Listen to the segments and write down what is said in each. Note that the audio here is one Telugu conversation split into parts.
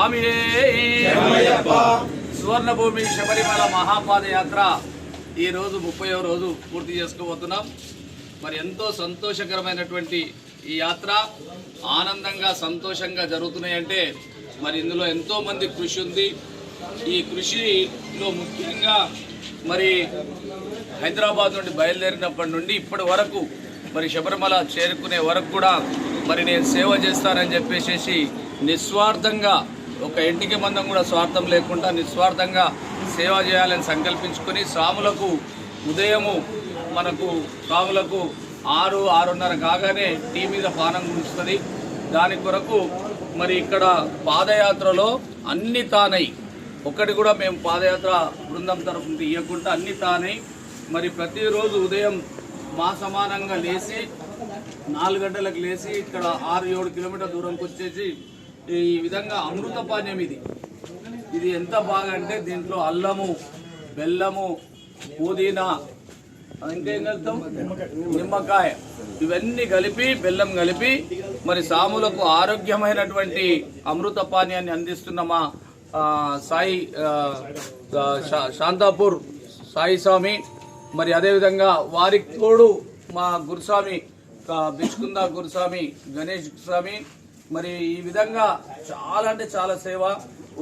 స్వామి సువర్ణభూమి శబరిమల మహాపాదయాత్ర ఈ రోజు 30వ రోజు పూర్తి చేసుకోబోతున్నాం. మరి ఎంతో సంతోషకరమైనటువంటి ఈ యాత్ర ఆనందంగా సంతోషంగా జరుగుతున్నాయంటే మరి ఇందులో ఎంతో మంది కృషి ఉంది. ఈ కృషిలో ముఖ్యంగా మరి హైదరాబాద్ నుండి బయలుదేరినప్పటి నుండి ఇప్పటి వరకు మరి శబరిమల చేరుకునే వరకు కూడా మరి నేను సేవ చేస్తానని చెప్పేసి నిస్వార్థంగా ఒక ఇంటికి మందం కూడా స్వార్థం లేకుండా నిస్వార్థంగా సేవ చేయాలని సంకల్పించుకొని స్వాములకు ఉదయము మనకు స్వాములకు 6-6:30 కాగానే టీ మీద పానం గుంచుతుంది. దాని కొరకు మరి ఇక్కడ పాదయాత్రలో అన్ని తానై ఒకటి కూడా మేము పాదయాత్ర బృందం తరఫున తీయకుండా అన్ని తానై మరి ప్రతిరోజు ఉదయం మా సమానంగా లేచి 4 గంటలకు లేచి ఇక్కడ 6-7 కిలోమీటర్ల దూరంకి వచ్చేసి ఈ విధంగా అమృతపానీయం ఇది ఎంత బాగా అంటే దీంట్లో అల్లము, బెల్లము, పుదీనా, ఇంకేం కలుపుతాం, నిమ్మకాయ, ఇవన్నీ కలిపి బెల్లం కలిపి మరి సాములకు ఆరోగ్యమైనటువంటి అమృతపానీయాన్ని అందిస్తున్న మా సాయి శాంతాపూర్ సాయి స్వామి, మరి అదేవిధంగా వారికి తోడు మా గురుస్వామి బిష్కుందా గురుస్వామి గణేష్ స్వామి, మరి ఈ విధంగా చాలా అంటే చాలా సేవ.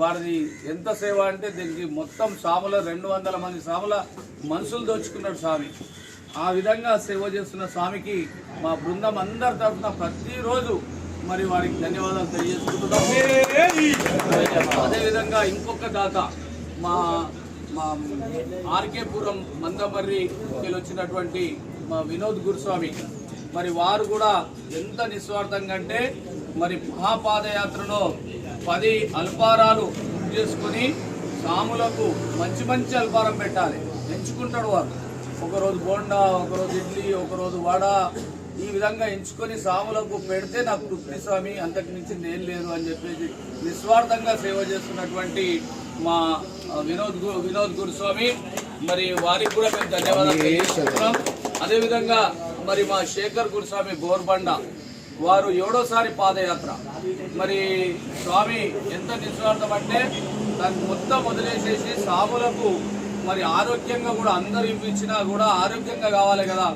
వారిది ఎంత సేవ అంటే దీనికి మొత్తం సాముల 200 మంది సాముల మనసులు దోచుకున్నాడు స్వామి. ఆ విధంగా సేవ చేస్తున్న స్వామికి మా బృందం అందరి తరఫున ప్రతిరోజు మరి వారికి ధన్యవాదాలు తెలియజేసుకుంటున్నాం. అదేవిధంగా ఇంకొక దాత మా ఆర్కేపురం మందమర్రికి వచ్చినటువంటి మా వినోద్ గురుస్వామి, మరి వారు కూడా ఎంత నిస్వార్థంగా అంటే మరి మహాపాదయాత్రలో 10 అల్పారాలు చేసుకుని సాములకు మంచి మంచి అల్పారం పెట్టాలి ఎంచుకుంటాడు వారు. ఒకరోజు బోండా, ఒకరోజు ఇడ్లీ, ఒకరోజు వడ, ఈ విధంగా ఎంచుకొని సాములకు పెడితే నాకు తృప్తి స్వామి, అంతకు మించి నేను లేదు అని చెప్పేసి నిస్వార్థంగా సేవ చేస్తున్నటువంటి మా వినోద్ గురుస్వామి, మరి వారికి కూడా మేము ధన్యవాదాలు తెలియజేస్తున్నాం. అదేవిధంగా మరి మా శేఖర్ గురుస్వామి బోర్బండ, వారు 7వసారి పాదయాత్ర. మరి స్వామి ఎంత నిస్వార్థం అంటే దాన్ని మొత్తం వదిలేసేసి సాములకు మరి ఆరోగ్యంగా కూడా అందరు ఇప్పించినా కూడా ఆరోగ్యంగా కావాలి కదా.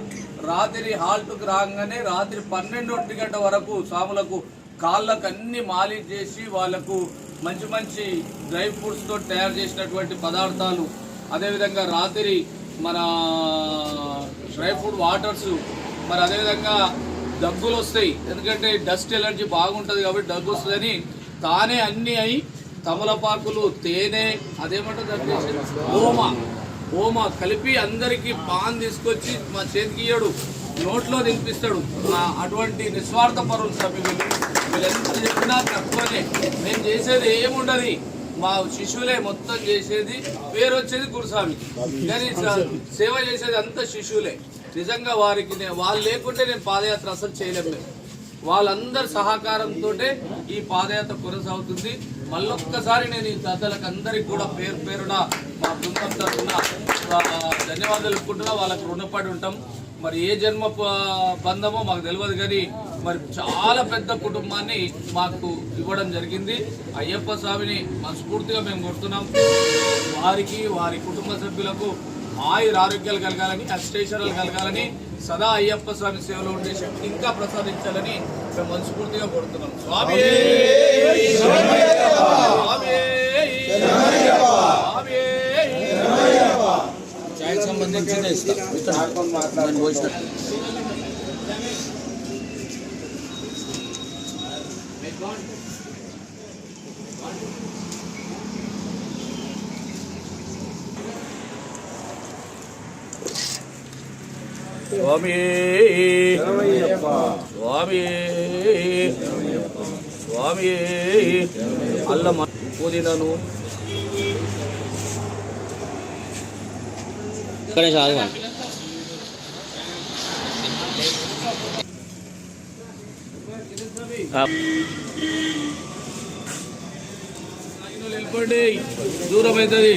రాత్రి హాల్ట్కి రాగానే రాత్రి 12-1 గంట వరకు సాములకు కాళ్ళకు అన్ని మాలిష్ చేసి వాళ్ళకు మంచి మంచి డ్రై ఫ్రూట్స్తో తయారు చేసినటువంటి పదార్థాలు, అదేవిధంగా రాత్రి మన డ్రై ఫ్రూట్ వాటర్స్, మరి అదేవిధంగా దగ్గులు వస్తాయి ఎందుకంటే డస్ట్ ఎలర్జీ బాగుంటుంది కాబట్టి దగ్గు వస్తుందని తానే అన్నీ అయి తమలపాకులు, తేనె, అదేమంటుంది ఓమ కలిపి అందరికీ పాన్ తీసుకొచ్చి మా చేతికి ఇయ్యడు, నోట్లో తినిపిస్తాడు. అటువంటి నిస్వార్థ పరులు సభ్యులు వీళ్ళు ఎంత చెప్పినా తక్కువనే. మేము చేసేది ఏముండదు, మా శిష్యులే మొత్తం చేసేది, పేరు వచ్చేది గురుస్వామి కానీ సేవ చేసేది అంతా శిష్యులే. నిజంగా వారికి వాళ్ళు లేకుంటే నేను పాదయాత్ర అసలు చేయలేము. వాళ్ళందరి సహకారంతో ఈ పాదయాత్ర కొనసాగుతుంది. మళ్ళొక్కసారి నేను ఈ దాతలకు అందరికి కూడా పేరు పేరున మా బృందం తరఫున ధన్యవాదాలు చెప్పుకుంటున్నా. వాళ్ళకు రుణపడి ఉంటాం. మరి ఏ జన్మ బంధమో మాకు తెలియదు కానీ మరి చాలా పెద్ద కుటుంబాన్ని మాకు ఇవ్వడం జరిగింది. అయ్యప్ప స్వామిని మనస్ఫూర్తిగా మేము కోరుతున్నాం. వారికి వారి కుటుంబ సభ్యులకు ఆరోగ్యాలు కలగాలని, అష్టైశ్వర్యాలు కలగాలని, సదా అయ్యప్ప స్వామి సేవలో ఉండే శక్తి ఇంకా ప్రసాదించాలని మేము మనస్ఫూర్తిగా కోరుతున్నాం. స్వామి సంబంధించిన స్వామి స్వామి స్వామి అల్లం పుదీనాను ఇక్కడే చాలు వెళ్ళిపోండి, దూరం అవుతుంది.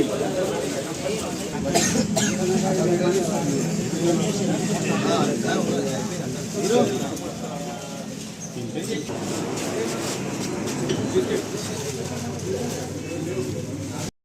Thank you.